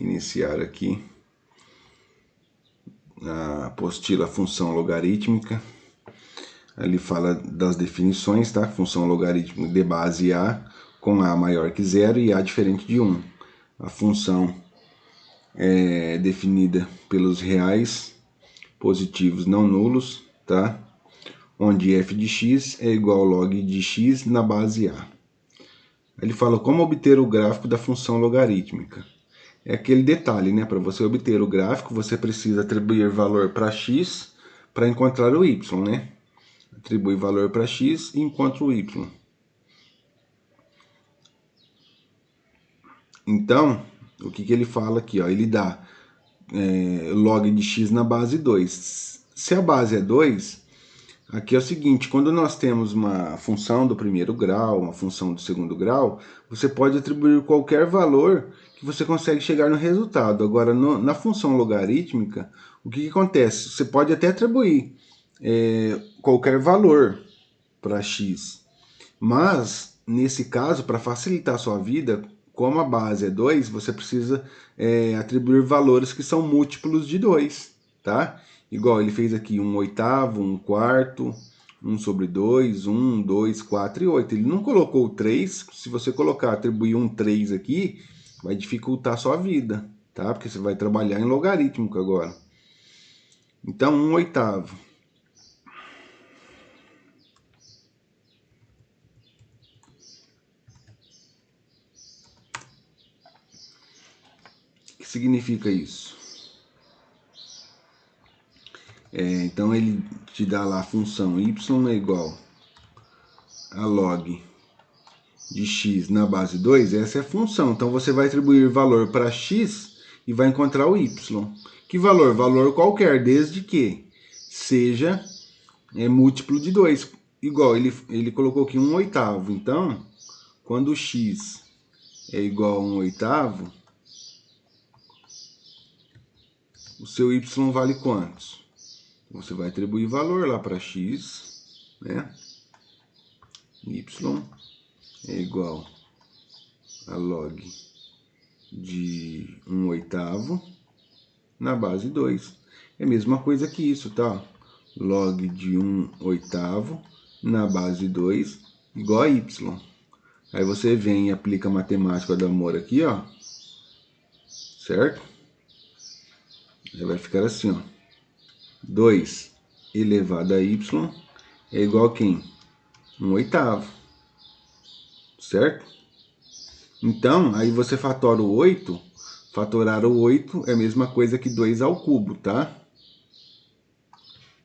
iniciar aqui a apostila função logarítmica. Ele fala das definições, tá? Função logarítmica de base A com A maior que 0 e A diferente de 1. A função é definida pelos reais positivos não nulos, tá? Onde f de x é igual ao log de x na base A. Ele fala como obter o gráfico da função logarítmica. É aquele detalhe, né? Para você obter o gráfico, você precisa atribuir valor para x para encontrar o y, né? Atribui valor para x e encontra o y. Então, o que ele fala aqui? Ó, ele dá log de x na base 2. Se a base é 2, aqui é o seguinte, quando nós temos uma função do primeiro grau, uma função do segundo grau, você pode atribuir qualquer valor que você consegue chegar no resultado. Agora, na função logarítmica, o que acontece? Você pode até atribuir qualquer valor para x, mas, nesse caso, para facilitar a sua vida, como a base é 2, você precisa atribuir valores que são múltiplos de 2, tá? Igual ele fez aqui 1/8, 1/4, 1 sobre 2, 1, 2, 4 e 8. Ele não colocou 3, se você colocar, atribuir um 3 aqui, vai dificultar a sua vida, tá? Porque você vai trabalhar em logarítmico agora. Então, 1/8. O que significa isso? Então ele te dá lá a função y é igual a log de x na base 2, essa é a função. Então você vai atribuir valor para x e vai encontrar o y. Que valor? Valor qualquer, desde que seja múltiplo de 2. Igual, ele colocou aqui 1/8. Então, quando x é igual a 1/8, o seu y vale quantos? Você vai atribuir valor lá para x, né? Y é igual a log de 1/8 na base 2. É a mesma coisa que isso, tá? Log de 1/8 na base 2 igual a y. Aí você vem e aplica a matemática do amor aqui, ó. Certo? Aí vai ficar assim, ó. 2 elevado a y é igual a quem? 1/8. Certo? Então, aí você fatora o 8. Fatorar o 8 é a mesma coisa que 2 ao cubo, tá?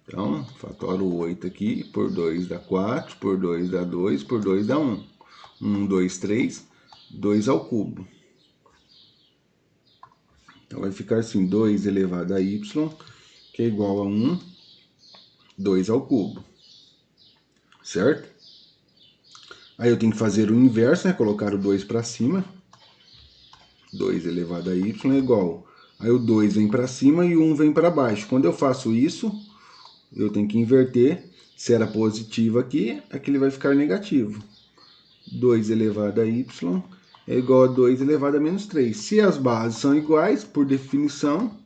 Então, fatora o 8 aqui, por 2 dá 4, por 2 dá 2, por 2 dá 1. 1, 2, 3, 2 ao cubo. Então, vai ficar assim, 2 elevado a y, que é igual a 1, 2 ao cubo. Certo? Aí eu tenho que fazer o inverso, né? Colocar o 2 para cima. 2 elevado a y é igual. Aí o 2 vem para cima e o 1 vem para baixo. Quando eu faço isso, eu tenho que inverter. Se era positivo aqui, aqui ele vai ficar negativo. 2 elevado a y é igual a 2 elevado a menos 3. Se as bases são iguais, por definição,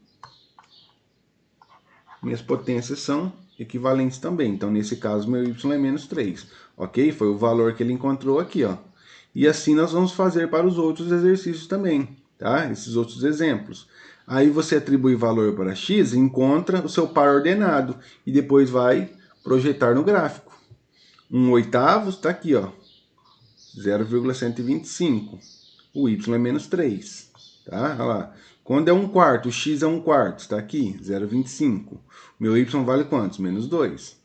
minhas potências são equivalentes também. Então, nesse caso, meu y é menos 3. Ok? Foi o valor que ele encontrou aqui, ó. E assim nós vamos fazer para os outros exercícios também, tá? Esses outros exemplos. Aí você atribui valor para x, encontra o seu par ordenado e depois vai projetar no gráfico. 1/8 está aqui, ó. 0,125. O y é menos 3. Tá? Olha lá. Quando é 1/4, o x é 1/4, está aqui, 0,25. Meu y vale quantos? Menos 2.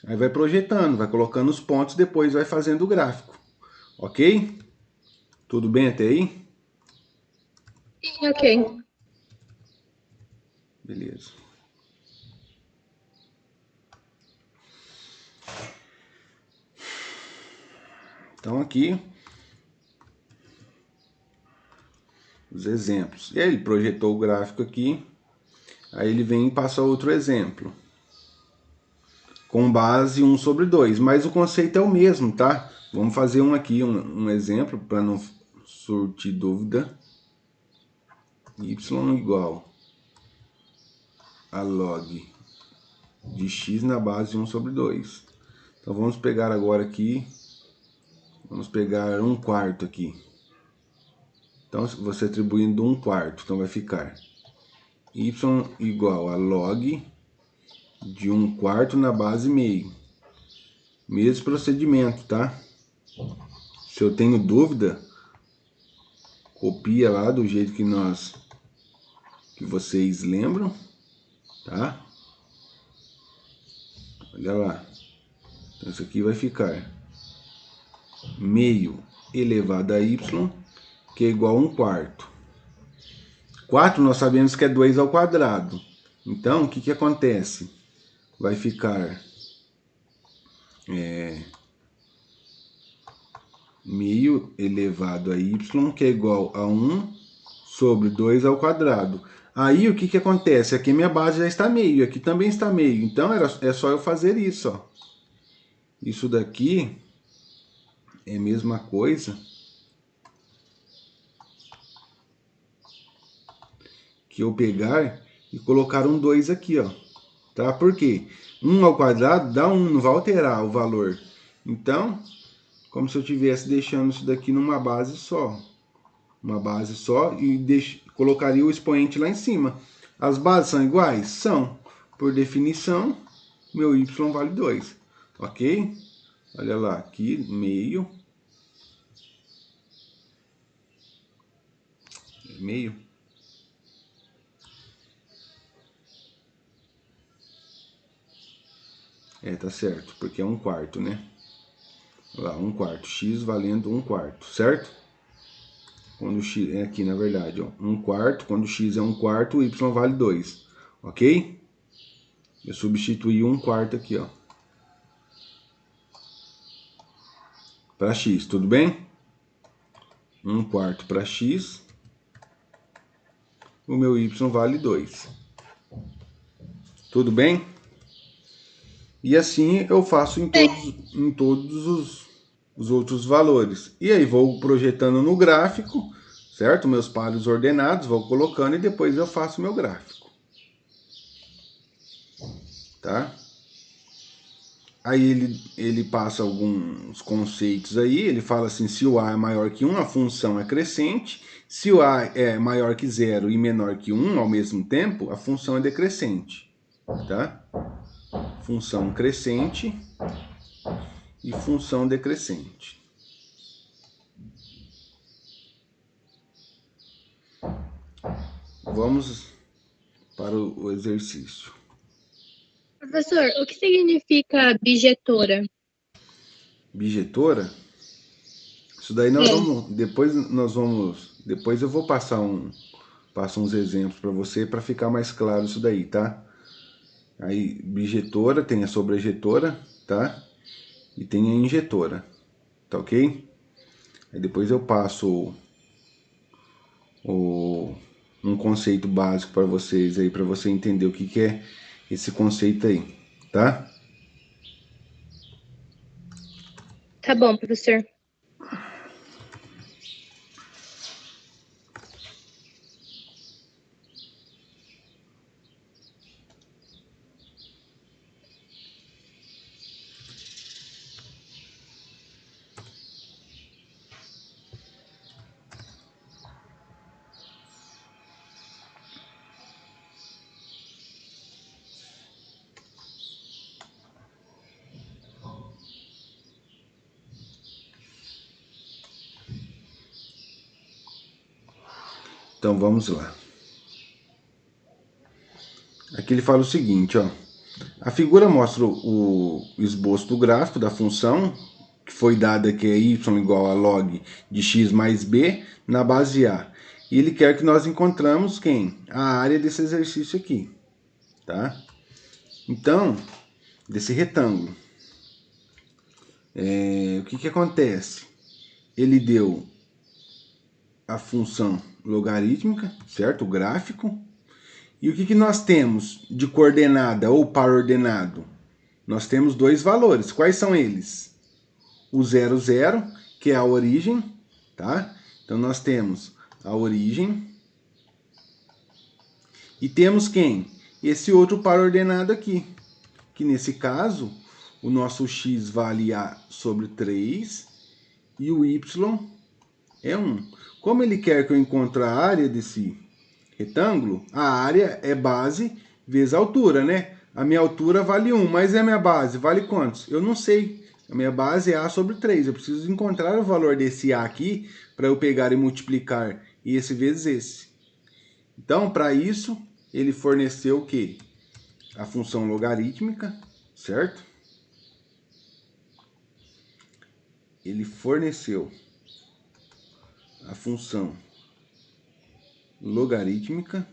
Aí vai projetando, vai colocando os pontos, depois vai fazendo o gráfico. Ok? Tudo bem até aí? Sim, ok. Beleza. Então aqui, os exemplos. E aí ele projetou o gráfico aqui, aí ele vem e passa outro exemplo. Com base 1 sobre 2, mas o conceito é o mesmo, tá? Vamos fazer um aqui, um exemplo, para não surtir dúvida. y igual a log de x na base 1 sobre 2. Então vamos pegar agora aqui, vamos pegar 1/4 aqui. Então você atribuindo 1/4, então vai ficar y igual a log de 1/4 na base meio. Mesmo procedimento, tá? Se eu tenho dúvida, copia lá do jeito que vocês lembram, tá? Olha lá. Então isso aqui vai ficar meio elevado a y, que é igual a 1/4. 4 nós sabemos que é 2 ao quadrado. Então, o que que acontece? Vai ficar meio elevado a y, que é igual a 1 sobre 2 ao quadrado. Aí, o que que acontece? Aqui minha base já está meio, aqui também está meio. Então, é só eu fazer isso, ó. Isso daqui é a mesma coisa que eu pegar e colocar um 2 aqui, ó. Tá? Por quê? 1 ao quadrado dá 1, não vai alterar o valor. Então, como se eu estivesse deixando isso daqui numa base só. Uma base só e colocaria o expoente lá em cima. As bases são iguais? São. Por definição, meu y vale 2. Ok? Olha lá, aqui, meio. Meio. Tá certo, porque é 1/4, né? Olha lá, 1/4. X valendo 1/4, certo? Quando x é aqui, na verdade, ó, 1/4. Quando x é 1/4, o y vale 2. Ok? Eu substituí 1/4 aqui, ó. Para x, tudo bem? 1/4 para x. O meu y vale 2. Tudo bem? E assim eu faço em todos os outros valores. E aí vou projetando no gráfico, certo? Meus pares ordenados, vou colocando e depois eu faço meu gráfico. Tá? Aí ele passa alguns conceitos aí, ele fala assim, se o A é maior que 1, a função é crescente. Se o A é maior que 0 e menor que 1 ao mesmo tempo, a função é decrescente. Tá? Função crescente e função decrescente. Vamos para o exercício. Professor, o que significa bijetora? Bijetora? Isso daí depois eu vou passar uns exemplos para você para ficar mais claro isso daí, tá? Aí bijetora tem a sobrejetora, tá? E tem a injetora, tá ok? Aí depois eu passo um conceito básico para vocês aí, para você entender o que é esse conceito aí, tá? Tá bom, professor. Então vamos lá. Aqui ele fala o seguinte, ó. A figura mostra o esboço do gráfico da função, que foi dada que é y igual a log de x mais b na base A. E ele quer que nós encontramos quem? A área desse exercício aqui, tá? Então, desse retângulo. O que acontece? Ele deu a função logarítmica, certo? O gráfico. E o que nós temos de coordenada ou par ordenado? Nós temos dois valores. Quais são eles? O 0, 0, que é a origem, tá? Então nós temos a origem E temos quem? Esse outro par ordenado aqui, que nesse caso, o nosso x vale a sobre 3 e o y é 1. Como ele quer que eu encontre a área desse retângulo, a área é base vezes a altura, né? A minha altura vale 1, mas a minha base vale quantos? Eu não sei. A minha base é a sobre 3. Eu preciso encontrar o valor desse a aqui para eu pegar e multiplicar esse vezes esse. Então, para isso, ele forneceu o quê? A função logarítmica, certo? Ele forneceu a função logarítmica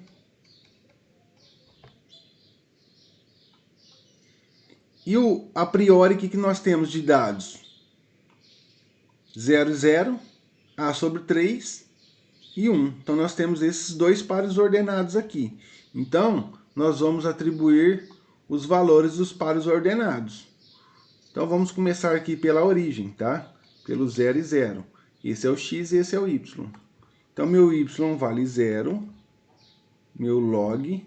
e a priori, o que nós temos de dados? 0, 0, a sobre 3 e 1. Então, nós temos esses dois pares ordenados aqui. Então, nós vamos atribuir os valores dos pares ordenados. Então, vamos começar aqui pela origem, tá? Pelo 0 e 0. Esse é o x e esse é o y. Então, meu y vale 0. Meu log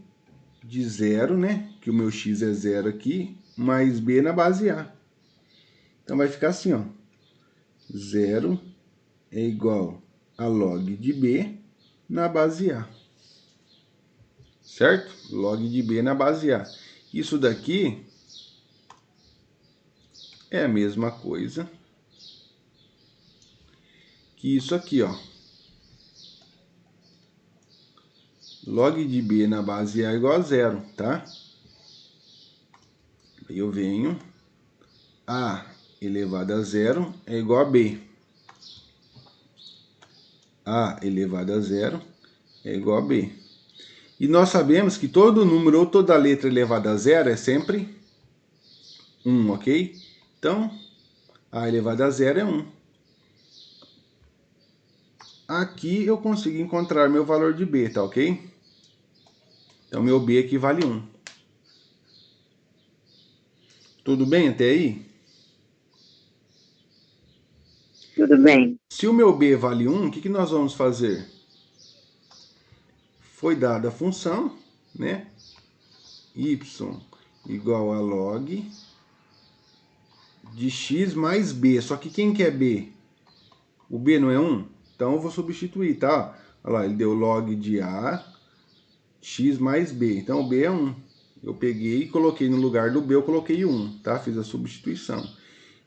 de 0, né? Que o meu x é 0 aqui, mais b na base a. Então, vai ficar assim, ó. 0 é igual a log de b na base a. Certo? Log de b na base a. Isso daqui é a mesma coisa que isso aqui, ó. Log de b na base a é igual a 0, tá? Aí eu venho, a elevado a 0 é igual a b. A elevado a 0 é igual a b. E nós sabemos que todo número ou toda letra elevada a 0 é sempre 1, ok? Então, a elevado a 0 é 1. Aqui eu consigo encontrar meu valor de b, tá ok? Então, meu b aqui vale 1. Tudo bem até aí? Tudo bem. Se o meu b vale 1, o que nós vamos fazer? Foi dada a função, né? Y igual a log de x mais b. Só que quem que é b? O b não é 1? Então eu vou substituir, tá? Olha lá, ele deu log de a x mais b. Então o b é 1. Eu peguei e coloquei no lugar do b, eu coloquei 1, tá? Fiz a substituição.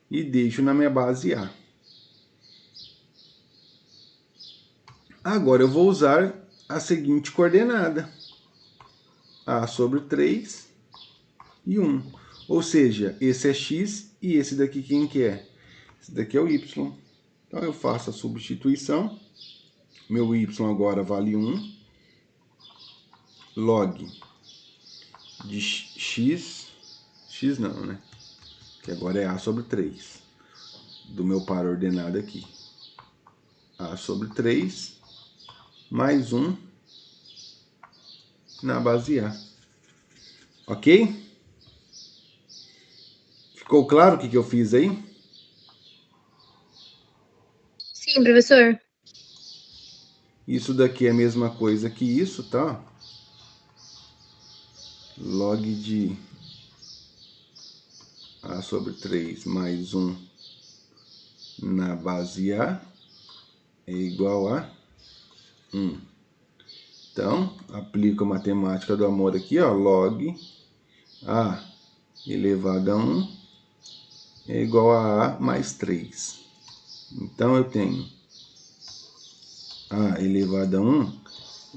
E deixo na minha base a. Agora eu vou usar a seguinte coordenada. A sobre 3 e 1. Ou seja, esse é x e esse daqui quem que é? Esse daqui é o y. Então eu faço a substituição. Meu y agora vale 1. Log de x. X não, né? Que agora é a sobre 3. Do meu par ordenado aqui. A sobre 3 mais 1 na base a. Ok? Ficou claro o que eu fiz aí? Sim, professor. Isso daqui é a mesma coisa que isso, tá? Log de a sobre 3 mais 1 na base a é igual a 1. Então, aplico a matemática do amor aqui, ó. Log a elevado a 1 é igual a a mais 3. Então, eu tenho a elevado a 1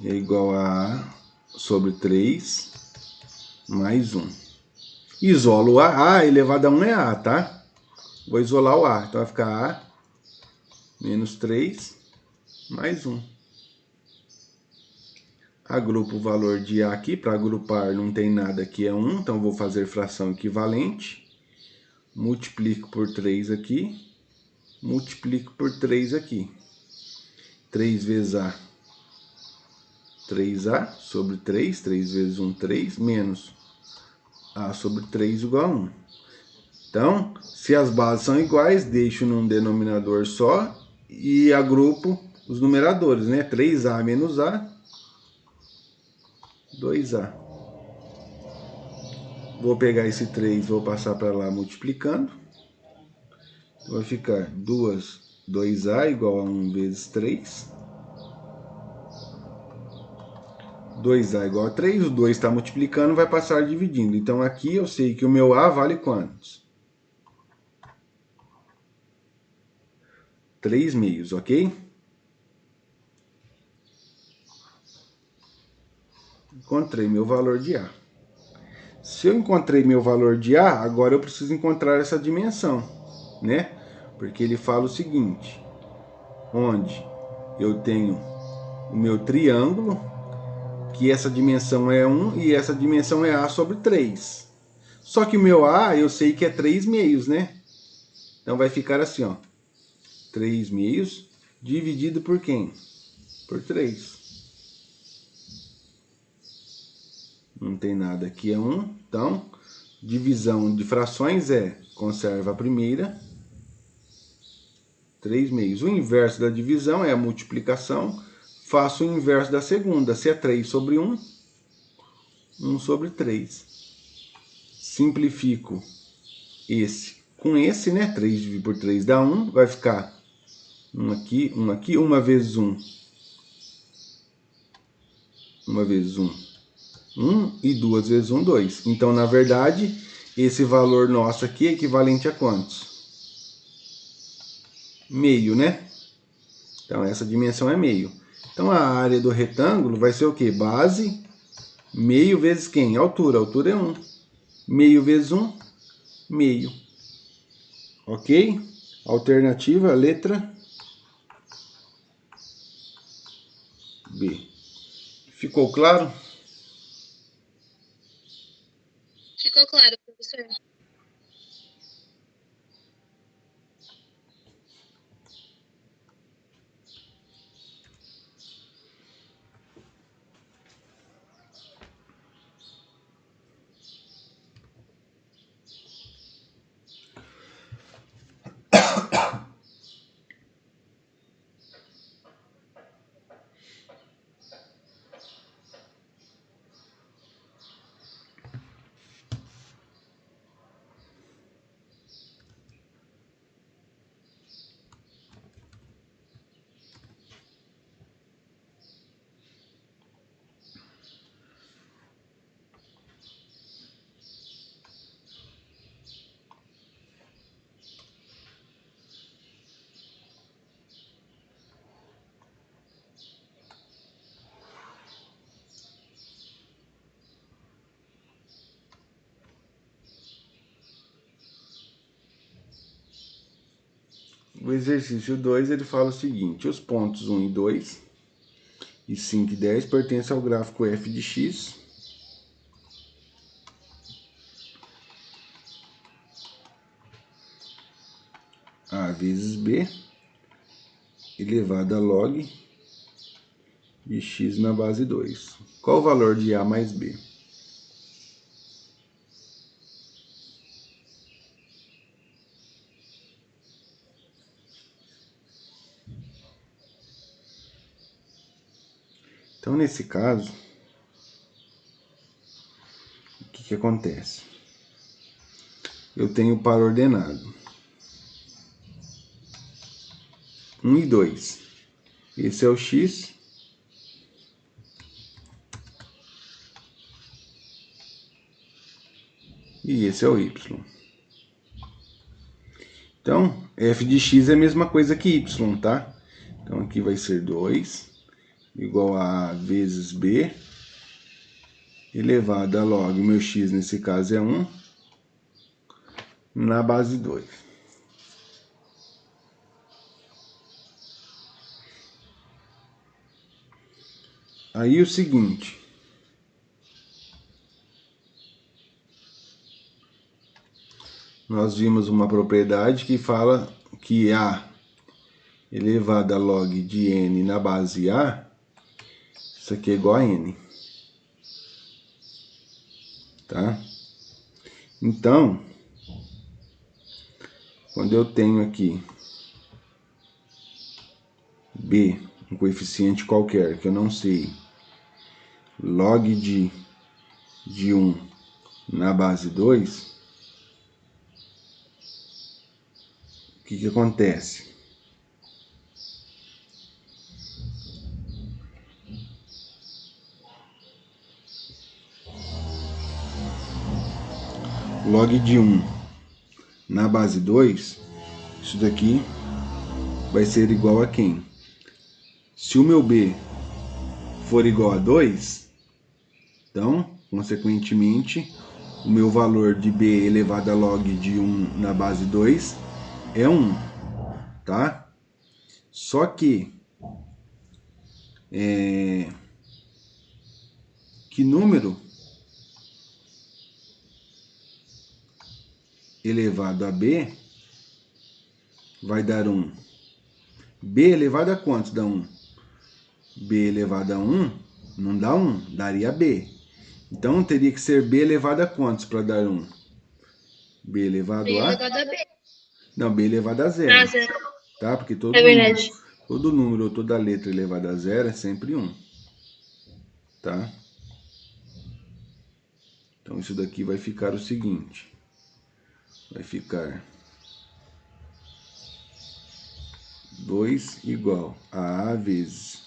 é igual a a sobre 3 mais 1. Isolo a elevado a 1 é a, tá? Vou isolar o a, então vai ficar a menos 3 mais 1. Agrupo o valor de a aqui, para agrupar não tem nada aqui, é 1, então vou fazer fração equivalente. Multiplico por 3 aqui, multiplico por 3 aqui. 3 vezes a, 3a sobre 3, 3 vezes 1, 3, menos a sobre 3 igual a 1. Então, se as bases são iguais, deixo num denominador só e agrupo os numeradores, né? 3a menos a 2A. Vou pegar esse 3, vou passar para lá multiplicando. Então vai ficar 2A igual a 1 vezes 3. 2A igual a 3, o 2 está multiplicando, vai passar dividindo. Então aqui eu sei que o meu A vale quantos? 3 meios, ok? Encontrei meu valor de A. Se eu encontrei meu valor de A, agora eu preciso encontrar essa dimensão, né? Porque ele fala o seguinte, onde eu tenho o meu triângulo, que essa dimensão é 1 e essa dimensão é A sobre 3. Só que o meu A eu sei que é 3 meios, né? Então vai ficar assim, ó. 3 meios dividido por quem? Por 3. Não tem nada aqui, é 1. Então, divisão de frações é, conserva a primeira, 3 meios. O inverso da divisão é a multiplicação, faço o inverso da segunda. Se é 3 sobre 1, 1 sobre 3. Simplifico esse com esse, né? 3 dividido por 3 dá 1, vai ficar 1 aqui, 1 aqui, 1 vezes 1. 1 vezes 1, 1 e 2 vezes 1, 2. Então, na verdade, esse valor nosso aqui é equivalente a quantos? Meio, né? Então, essa dimensão é meio. Então, a área do retângulo vai ser o quê? Base, meio vezes quem? Altura. A altura é 1. Meio vezes 1, meio. Ok? Alternativa, letra B. Ficou claro? Ficou claro, professor? O exercício 2 ele fala o seguinte: os pontos 1 e 2 e 5 e 10 pertencem ao gráfico f de x. A vezes b elevado a log de x na base 2. Qual o valor de a mais b? Então, nesse caso, o que acontece? Eu tenho par ordenado 1 e 2. Esse é o x. E esse é o y. Então, f de x é a mesma coisa que y, tá? Então, aqui vai ser 2 igual a A vezes b elevado a log, meu x nesse caso é 1, na base 2. Aí o seguinte, nós vimos uma propriedade que fala que A elevado a log de n na base A, isso aqui é igual a n. Tá? Então, quando eu tenho aqui b, um coeficiente qualquer que eu não sei, log de 1 na base 2, o que acontece? Log de 1 na base 2, isso daqui vai ser igual a quem? Se o meu B for igual a 2, então, consequentemente, o meu valor de B elevado a log de 1 na base 2 é 1, tá? Só que, que número elevado a B vai dar 1? B elevado a quantos dá 1? B elevado a 1 não dá 1, daria B. Então teria que ser B elevado a quantos para dar 1? B elevado B a... elevado a B. Não, B elevado a A 0. zero. Tá? Porque É verdade. todo número ou toda letra elevada a 0 é sempre 1. Tá? Então isso daqui vai ficar o seguinte. Vai ficar 2 igual a A vezes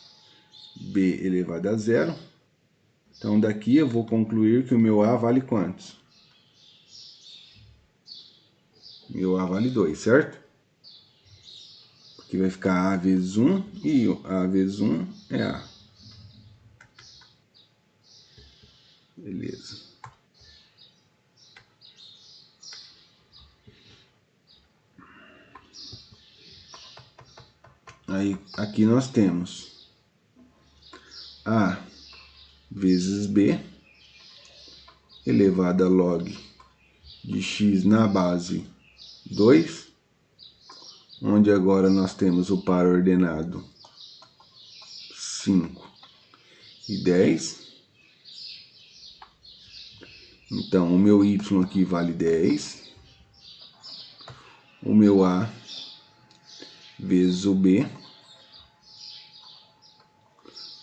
B elevado a 0. Então daqui eu vou concluir que o meu A vale quantos? Meu A vale 2, certo? Porque vai ficar A vezes 1 e A vezes 1 é A. Beleza. Aí aqui nós temos A vezes B elevado a log de x na base 2, onde agora nós temos o par ordenado 5 e 10. Então, o meu y aqui vale 10. O meu A vezes o B.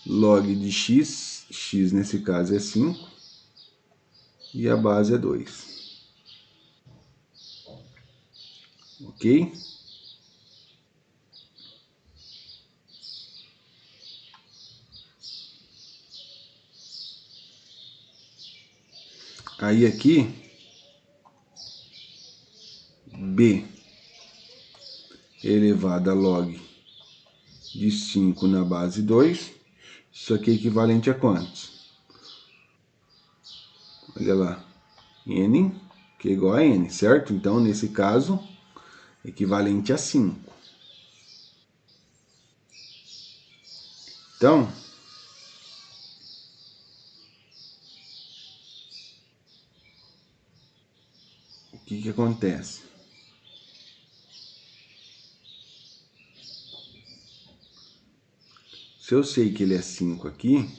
Log de x, x nesse caso é 5. E a base é 2. Ok? Aí aqui, B elevado a log de 5 na base 2. Isso aqui é equivalente a quantos? Olha lá, n, que é igual a n, certo? Então, nesse caso, equivalente a 5. Então, o que acontece? Se eu sei que ele é 5 aqui,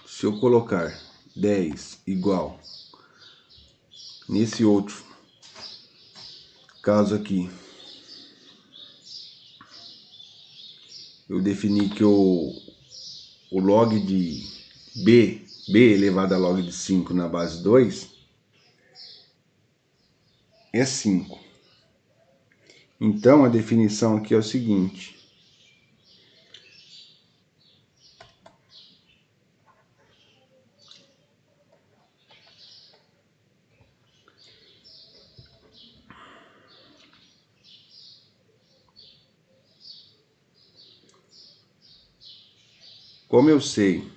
se eu colocar 10 igual nesse outro caso aqui, eu defini que o log de B elevado a log de 5 na base 2 é 5. Então, a definição aqui é o seguinte. Como eu sei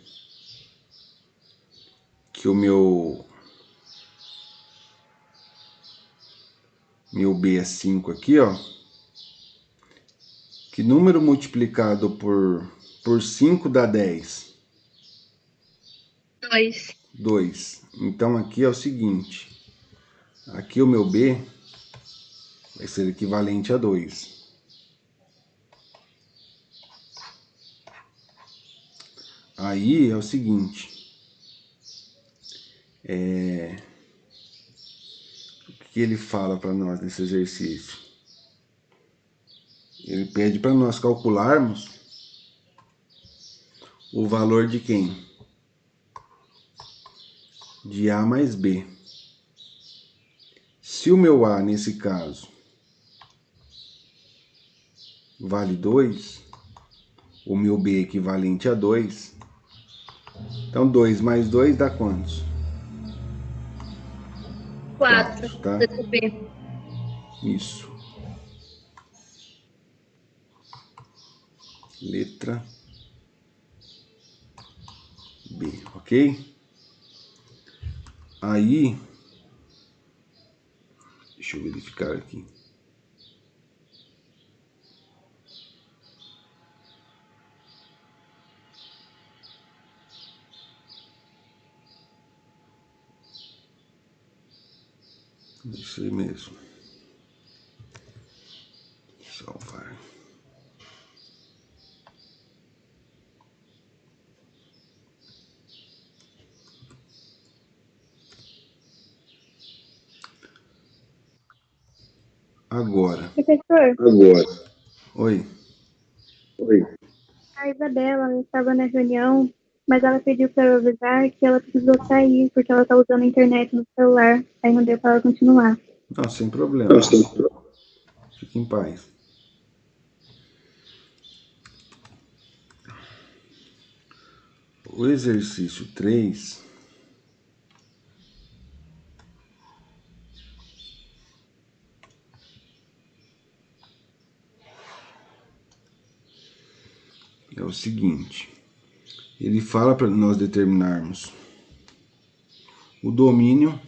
que o meu B é 5 aqui, ó. Que número multiplicado por 5 dá 10? 2. 2. Então aqui é o seguinte. Aqui o meu B vai ser equivalente a 2. Aí é o seguinte. O que ele fala para nós nesse exercício? Ele pede para nós calcularmos o valor de quem? De A mais B. Se o meu A, nesse caso, vale 2, o meu B é equivalente a 2, então 2 mais 2 dá quantos? 4. Tá? Letra B. Isso. Letra B, ok? Aí, deixa eu verificar aqui. Isso aí mesmo. Salvar. Agora. Professor, Oi. a Isabela ela estava na reunião, mas ela pediu para eu avisar que ela precisou sair, porque ela está usando a internet no celular. Aí não deu para ela continuar. Não, sem problema. Fique em paz. O exercício 3 é o seguinte. Ele fala para nós determinarmos o domínio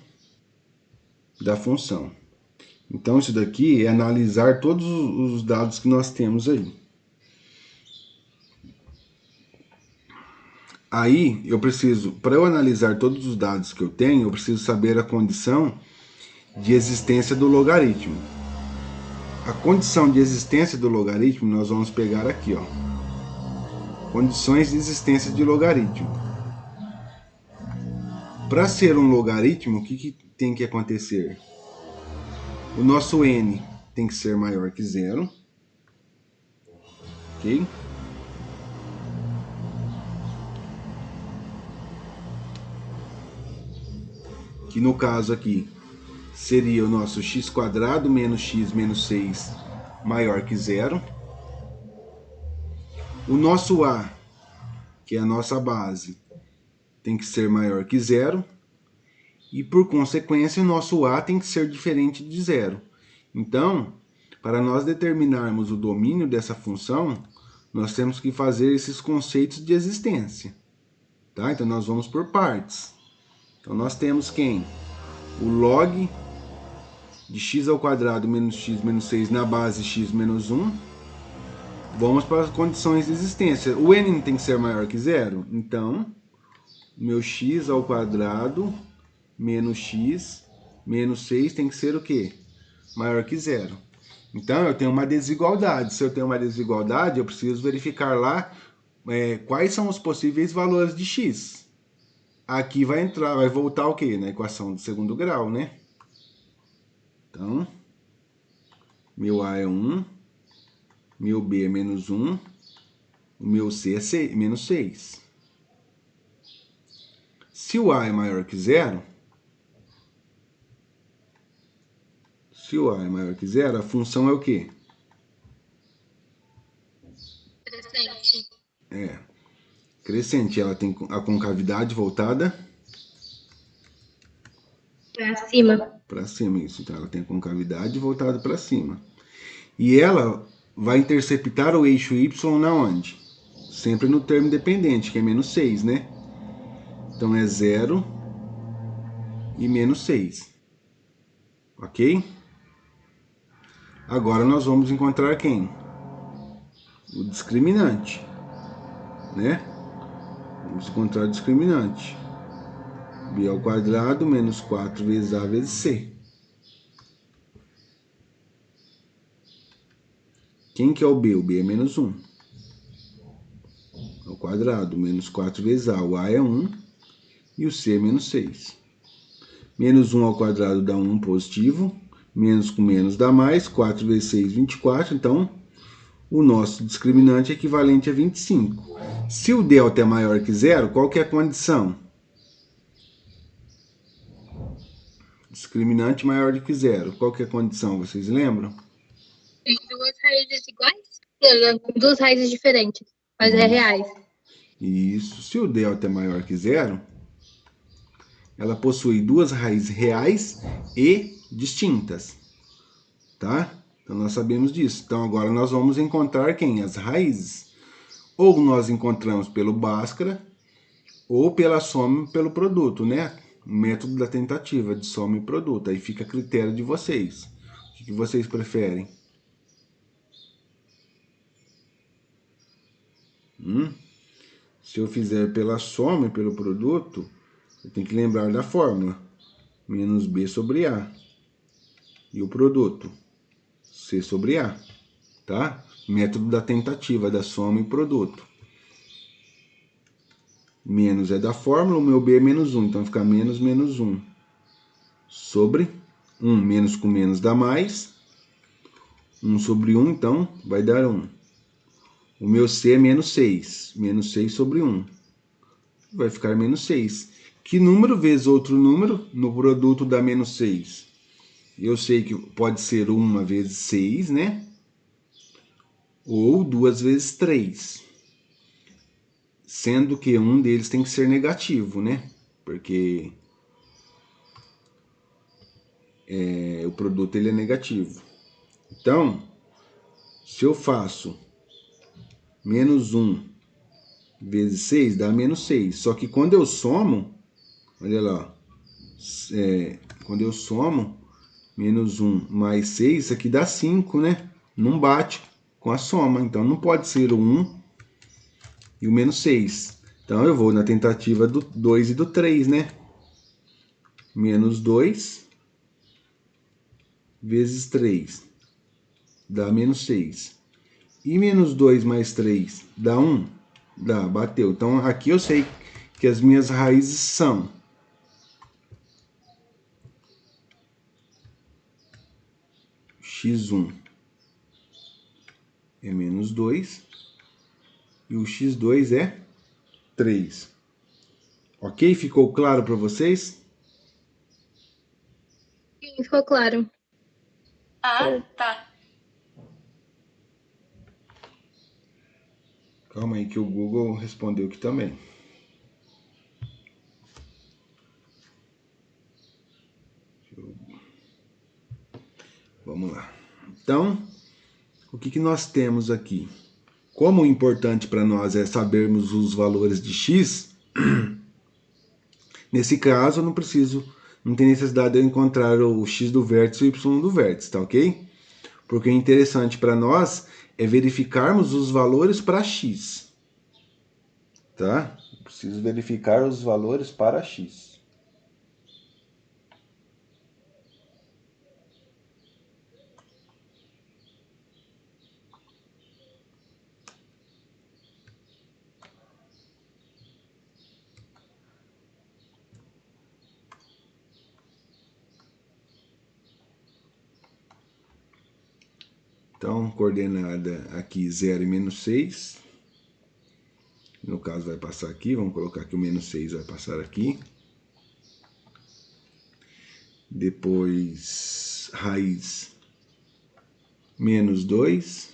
da função. Então, isso daqui é analisar todos os dados que nós temos aí. Aí, eu preciso, para eu analisar todos os dados que eu tenho, eu preciso saber a condição de existência do logaritmo. A condição de existência do logaritmo nós vamos pegar aqui, ó. Condições de existência de logaritmo. Para ser um logaritmo, o que tem que acontecer? O nosso n tem que ser maior que zero, ok? Que no caso aqui seria o nosso x² menos x menos 6 maior que zero. O nosso a, que é a nossa base, tem que ser maior que zero. E por consequência, o nosso a tem que ser diferente de zero. Então, para nós determinarmos o domínio dessa função, nós temos que fazer esses conceitos de existência. Tá? Então, nós vamos por partes. Então, nós temos quem? O log de x² menos x menos 6 na base x menos 1. Vamos para as condições de existência. O n não tem que ser maior que zero? Então, meu x² menos x menos 6 tem que ser o quê? Maior que zero. Então, eu tenho uma desigualdade. Se eu tenho uma desigualdade, eu preciso verificar lá quais são os possíveis valores de x. Aqui vai entrar, vai voltar o quê? Na equação do segundo grau, né? Então, meu a é 1, meu b é menos 1, o meu c é 6, menos 6. Se o a é maior que zero, a função é o quê? Crescente. É crescente. Ela tem a concavidade voltada Para cima. para cima, isso. Então, ela tem a concavidade voltada para cima. E ela vai interceptar o eixo y na onde? Sempre no termo dependente, que é menos 6, né? Então, é 0 e menos 6. Ok? Agora nós vamos encontrar quem? O discriminante, né? Vamos encontrar o discriminante. B² menos 4 vezes A vezes C. Quem que é o B? O B é menos 1. Ao quadrado, menos 4 vezes A. O A é 1 e o C é menos 6. Menos 1 ao quadrado dá 1 positivo. Menos com menos dá mais. 4 vezes 6, 24. Então, o nosso discriminante é equivalente a 25. Se o delta é maior que zero, qual que é a condição? Discriminante maior do que zero. Qual que é a condição? Vocês lembram? Tem duas raízes iguais? Não, duas raízes diferentes, mas é reais. Isso. Se o delta é maior que zero, ela possui duas raízes reais e distintas. Tá? Então nós sabemos disso. Então agora nós vamos encontrar quem? As raízes. Ou nós encontramos pelo Bhaskara, ou pela soma pelo produto, né? O método da tentativa de soma e produto. Aí fica a critério de vocês. O que vocês preferem? Se eu fizer pela soma e pelo produto, eu tenho que lembrar da fórmula. Menos B sobre A. E o produto? C sobre A. Tá? Método da tentativa, da soma e produto. Menos é da fórmula, o meu B é menos 1. Então fica menos 1. Sobre 1. Menos com menos dá mais. 1 sobre 1, então vai dar 1. O meu C é menos 6. Menos 6 sobre 1. Vai ficar menos 6. Que número vezes outro número no produto dá menos 6? Eu sei que pode ser 1 vezes 6, né? Ou 2 vezes 3. Sendo que um deles tem que ser negativo, né? Porque o produto ele é negativo. Então, se eu faço menos 1 vezes 6, dá menos 6. Só que quando eu somo, olha lá, quando eu somo, menos 1 mais 6, isso aqui dá 5, né? Não bate com a soma. Então, não pode ser o 1 e o menos 6. Então, eu vou na tentativa do 2 e do 3, né? Menos 2 vezes 3 dá menos 6. E menos 2 mais 3 dá 1? Dá, bateu. Então, aqui eu sei que as minhas raízes são x1 é menos 2 e o x2 é 3. Ok? Ficou claro para vocês? Sim, ficou claro. Ah, tá. Calma aí que o Google respondeu aqui também. Vamos lá. Então, o que nós temos aqui? Como o importante para nós é sabermos os valores de x, nesse caso eu não tem necessidade de eu encontrar o x do vértice e o y do vértice, tá ok? Porque o interessante para nós é verificarmos os valores para x, tá? Eu preciso verificar os valores para x. Então, coordenada aqui 0 e menos 6. No caso vai passar aqui, vamos colocar que o menos 6 vai passar aqui. Depois, raiz menos 2.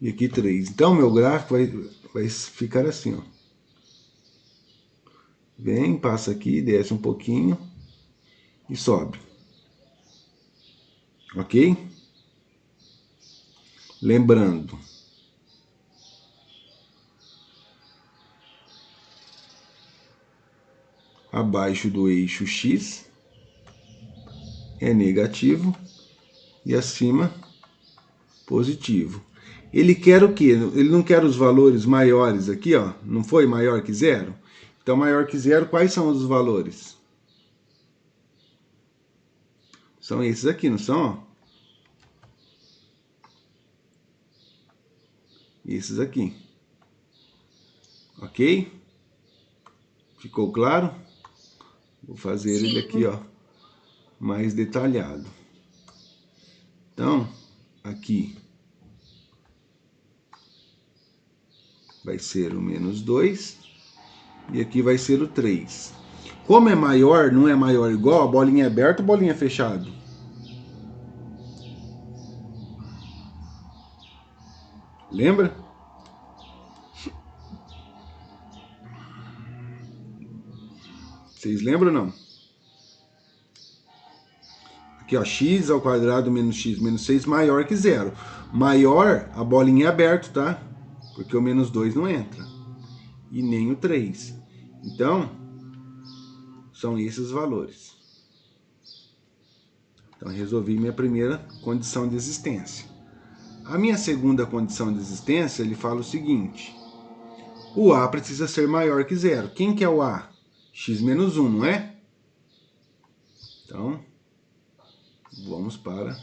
E aqui 3. Então, meu gráfico vai ficar assim, ó. Vem, passa aqui, desce um pouquinho e sobe. Ok? Lembrando, abaixo do eixo X é negativo e acima positivo. Ele quer o quê? Ele não quer os valores maiores aqui, ó. Não foi maior que zero? Então, maior que zero, quais são os valores? São esses aqui, não são? Esses aqui. Ok? Ficou claro? Vou fazer Sim. ele aqui, ó, mais detalhado. Então, aqui vai ser o menos 2 e aqui vai ser o 3. Como é maior, não é maior igual, a bolinha é aberta ou bolinha fechada? Lembra? Vocês lembram ou não? Aqui, ó, x ao quadrado menos x menos 6 maior que zero. Maior, a bolinha é aberta, tá? Porque o menos 2 não entra. E nem o 3. Então, são esses os valores. Então, resolvi minha primeira condição de existência. A minha segunda condição de existência, ele fala o seguinte. O A precisa ser maior que zero. Quem que é o A? X menos 1, não é? Então, vamos para a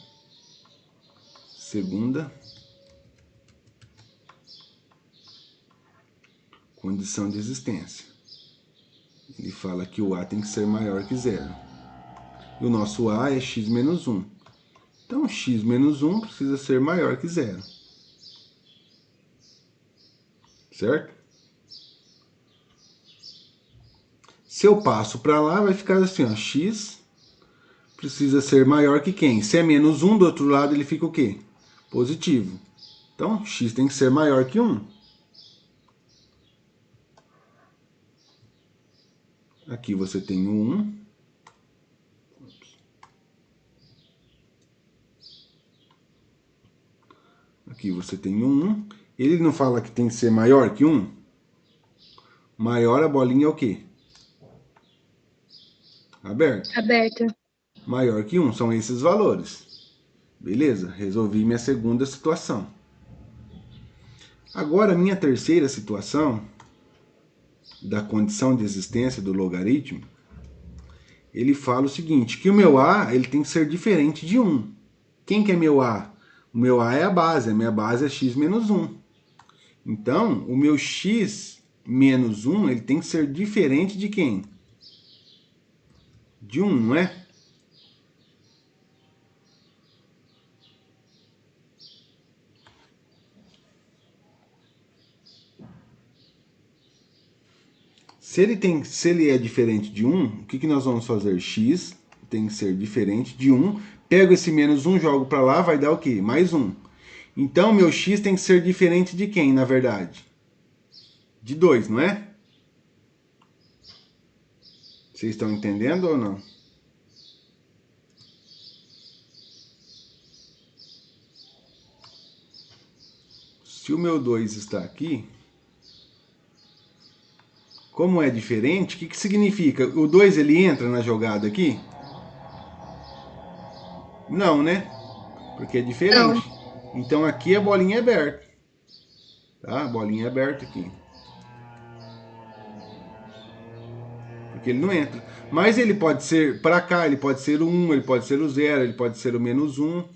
segunda condição de existência. Ele fala que o A tem que ser maior que zero. E o nosso A é x menos 1. Então, x menos 1 precisa ser maior que zero. Certo? Se eu passo para lá, vai ficar assim, ó, x precisa ser maior que quem? Se é menos 1, do outro lado ele fica o quê? Positivo. Então, x tem que ser maior que 1. Aqui você tem o 1. Aqui você tem o 1. Ele não fala que tem que ser maior que 1? Maior a bolinha é o quê? Aberto. Aberta. Maior que 1, são esses valores. Beleza? Resolvi minha segunda situação. Agora, minha terceira situação, da condição de existência do logaritmo, ele fala o seguinte, que o meu A ele tem que ser diferente de 1. Quem que é meu A? O meu A é a base, a minha base é x menos 1. Então, o meu x menos 1 ele tem que ser diferente de quem? De 1, não é? Se ele é diferente de 1, o que nós vamos fazer? X tem que ser diferente de 1. Pego esse menos 1, jogo para lá, vai dar o quê? Mais 1. Então, meu x tem que ser diferente de quem, na verdade? De 2, não é? Vocês estão entendendo ou não? Se o meu 2 está aqui, como é diferente, o que significa? O 2 ele entra na jogada aqui? Não, né? Porque é diferente. Não. Então aqui a bolinha é aberta. Tá? A bolinha é aberta aqui. Porque ele não entra. Mas ele pode ser para cá, ele pode ser o 1, ele pode ser o 0, ele pode ser o menos 1.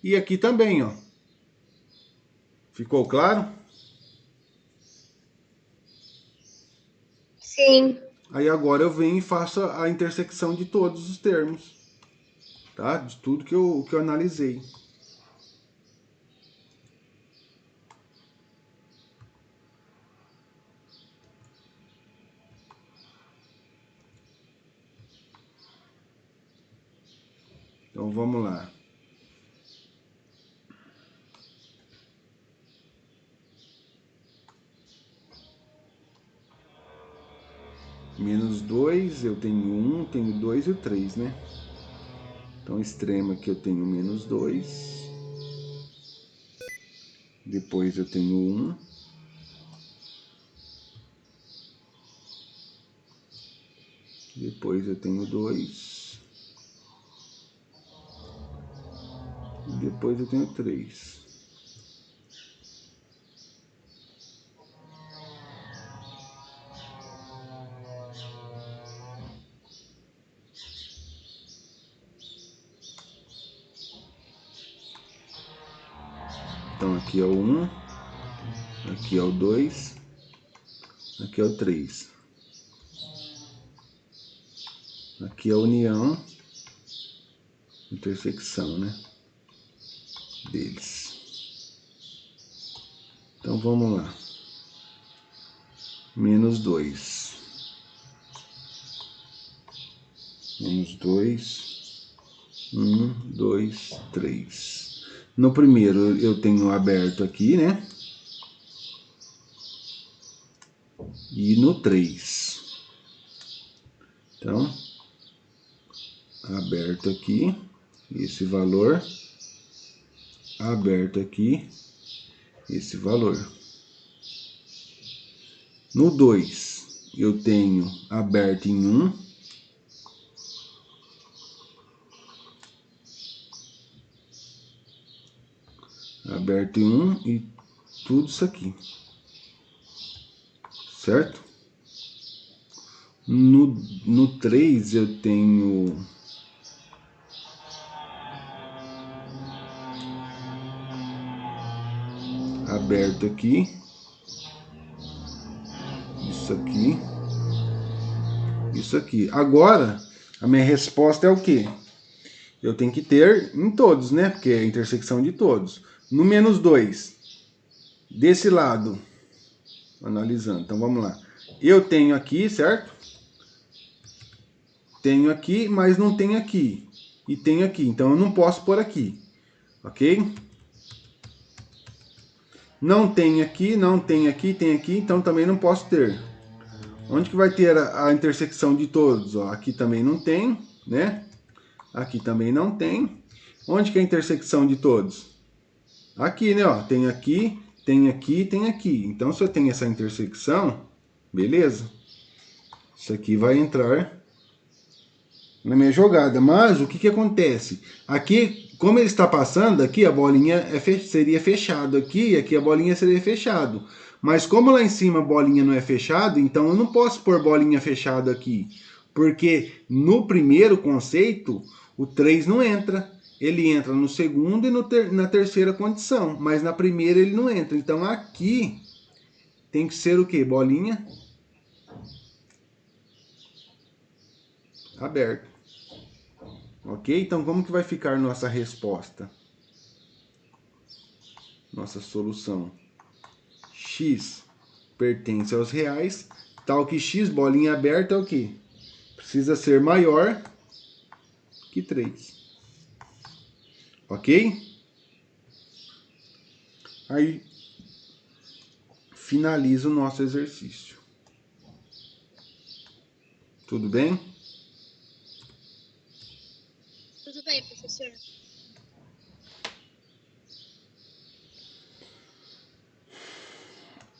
E aqui também, ó. Ficou claro? Sim. Aí agora eu venho e faço a intersecção de todos os termos. Tá? De tudo que eu analisei. Então vamos lá. Menos 2, eu tenho 1, tenho 2 e o 3, né? Então, extremo aqui eu tenho menos 2. Depois eu tenho 1. Depois eu tenho 2. E depois eu tenho 3. Então, aqui é o 1. Aqui é o 2. Aqui é o 3. Aqui é a união, intersecção, né? Deles. Então, vamos lá. menos 2. Menos 2, 1, 2, 3. No primeiro eu tenho aberto aqui, né? E no 3. Então, aberto aqui, esse valor. Aberto aqui, esse valor. No 2, eu tenho aberto em 1. Aberto em 1 e tudo isso aqui. Certo? No 3 eu tenho aberto aqui, isso aqui, isso aqui. Agora, a minha resposta é o quê? Eu tenho que ter em todos, né? Porque é a intersecção de todos. No menos 2, desse lado, analisando. Então, vamos lá. Eu tenho aqui, certo? Tenho aqui, mas não tenho aqui. E tenho aqui. Então, eu não posso pôr aqui. Ok? Não tem aqui, não tem aqui, tem aqui. Então, também não posso ter. Onde que vai ter a intersecção de todos? Ó, aqui também não tem, né? Aqui também não tem. Onde que é a intersecção de todos? Aqui, né? Ó, tem aqui, tem aqui, tem aqui. Então, se eu tenho essa intersecção, beleza. Isso aqui vai entrar na minha jogada. Mas o que acontece? Aqui, como ele está passando, aqui a bolinha seria fechado aqui, e aqui a bolinha seria fechado. Mas como lá em cima a bolinha não é fechado, então eu não posso pôr bolinha fechada aqui. Porque no primeiro conceito, o 3 não entra. Ele entra no segundo e na terceira condição. Mas na primeira ele não entra. Então aqui tem que ser o quê? Bolinha aberta. Ok? Então, como que vai ficar nossa resposta? Nossa solução. X pertence aos reais, tal que x, bolinha aberta, é o quê? Precisa ser maior que 3. Ok? Aí, finaliza o nosso exercício. Tudo bem? Tudo bem, professor.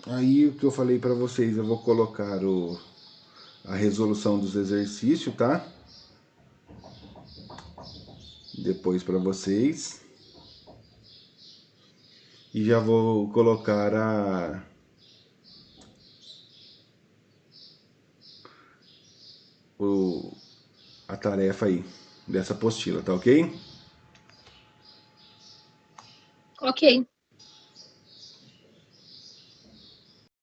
Aí, o que eu falei para vocês, eu vou colocar a resolução dos exercícios, tá? Depois para vocês. E já vou colocar a tarefa aí, dessa apostila, tá ok? Ok.